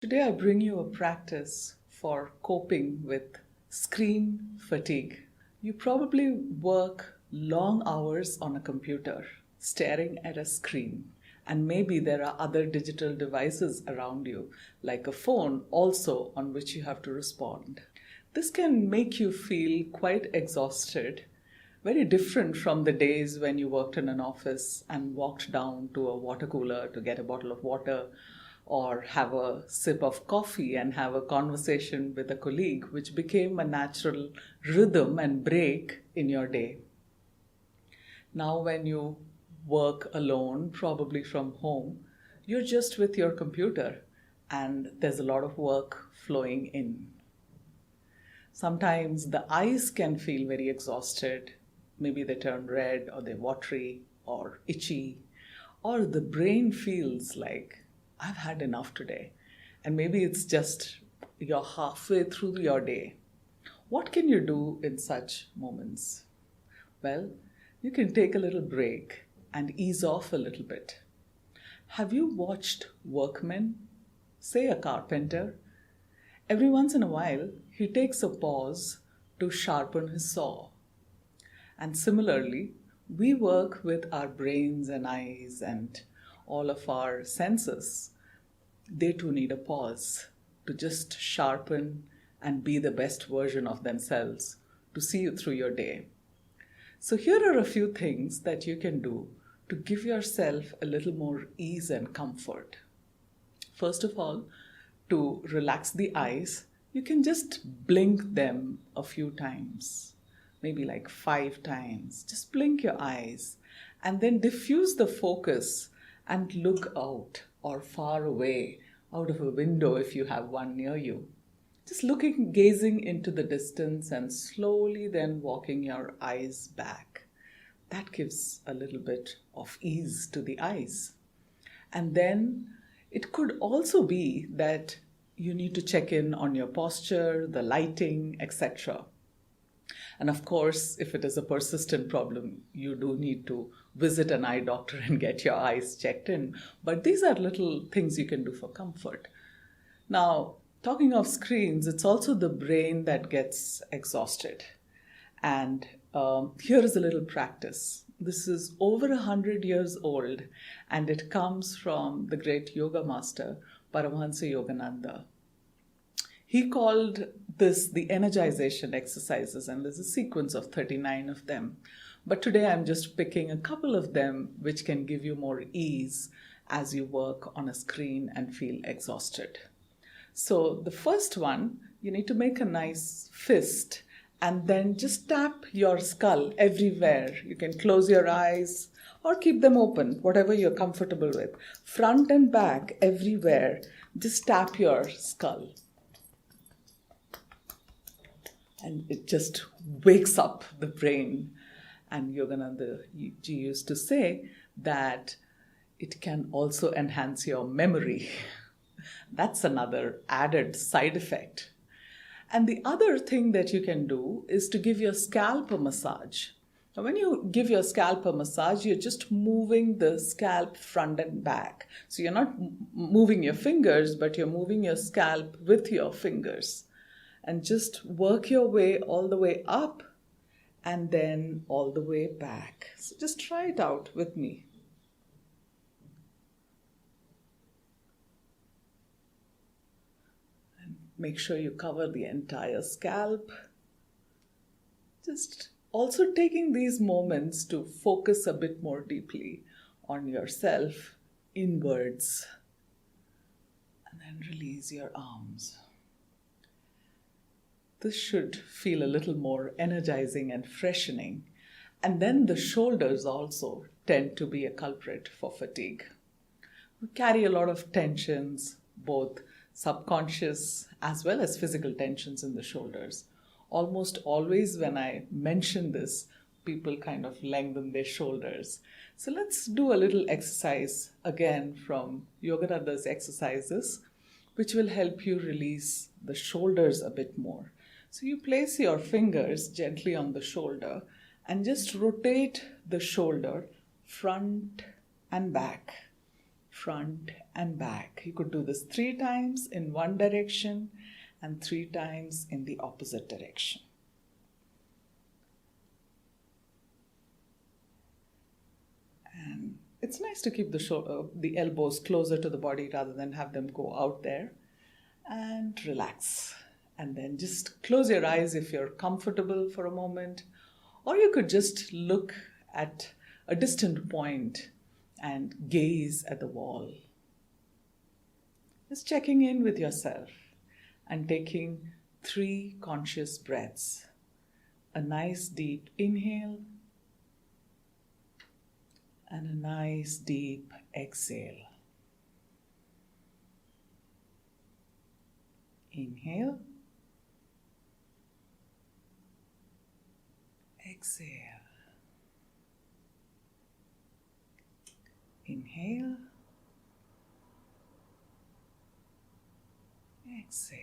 Today, I bring you a practice for coping with screen fatigue. You probably work long hours on a computer, staring at a screen, and maybe there are other digital devices around you, like a phone, also on which you have to respond. This can make you feel quite exhausted, very different from the days when you worked in an office and walked down to a water cooler to get a bottle of water or have a sip of coffee and have a conversation with a colleague, which became a natural rhythm and break in your day. Now, when you work alone, probably from home, you're just with your computer and there's a lot of work flowing in. Sometimes the eyes can feel very exhausted. Maybe they turn red or they're watery or itchy, or the brain feels like I've had enough today. And maybe it's just you're halfway through your day. What can you do in such moments? Well, you can take a little break and ease off a little bit. Have you watched workmen, say a carpenter? Every once in a while, he takes a pause to sharpen his saw. And similarly, we work with our brains and eyes and all of our senses. They too need a pause to just sharpen and be the best version of themselves to see you through your day. So here are a few things that you can do to give yourself a little more ease and comfort. First of all, to relax the eyes, you can just blink them a few times, maybe like 5 times. Just blink your eyes and then diffuse the focus and look out or far away out of a window if you have one near you. Just gazing into the distance and slowly then walking your eyes back. That gives a little bit of ease to the eyes. And then it could also be that you need to check in on your posture, the lighting, etc. And of course, if it is a persistent problem, you do need to visit an eye doctor and get your eyes checked in. But these are little things you can do for comfort. Now, talking of screens, it's also the brain that gets exhausted. And here is a little practice. This is over 100 years old, and it comes from the great yoga master, Paramhansa Yogananda. He called this the energization exercises, and there's a sequence of 39 of them. But today I'm just picking a couple of them which can give you more ease as you work on a screen and feel exhausted. So the first one, you need to make a nice fist and then just tap your skull everywhere. You can close your eyes or keep them open, whatever you're comfortable with. Front and back, everywhere, just tap your skull. And it just wakes up the brain. And Yogananda ji used to say that it can also enhance your memory. That's another added side effect. And the other thing that you can do is to give your scalp a massage. Now, when you give your scalp a massage, you're just moving the scalp front and back. So you're not moving your fingers, but you're moving your scalp with your fingers. And just work your way all the way up and then all the way back. So just try it out with me. And make sure you cover the entire scalp. Just also taking these moments to focus a bit more deeply on yourself inwards. And then release your arms. This should feel a little more energizing and freshening. And then the shoulders also tend to be a culprit for fatigue. We carry a lot of tensions, both subconscious as well as physical tensions in the shoulders. Almost always when I mention this, people kind of lengthen their shoulders. So let's do a little exercise again from Yogananda's exercises, which will help you release the shoulders a bit more. So you place your fingers gently on the shoulder and just rotate the shoulder front and back. front and back. You could do this 3 times in one direction and 3 times in the opposite direction. And it's nice to keep the elbows closer to the body rather than have them go out there. And relax. And then just close your eyes if you're comfortable for a moment. Or you could just look at a distant point and gaze at the wall. Just checking in with yourself and taking 3 conscious breaths. A nice deep inhale and a nice deep exhale. Inhale. Exhale. Inhale. Exhale.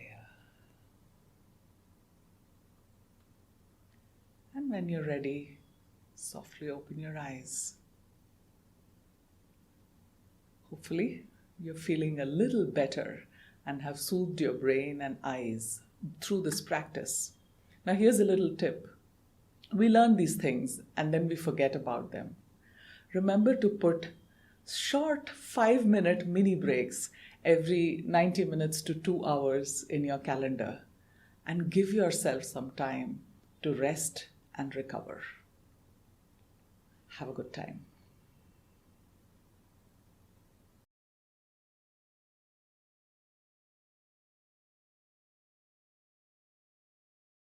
And when you're ready, softly open your eyes. Hopefully, you're feeling a little better and have soothed your brain and eyes through this practice. Now, here's a little tip. We learn these things and then we forget about them. Remember to put short 5-minute mini breaks every 90 minutes to 2 hours in your calendar and give yourself some time to rest and recover. Have a good time.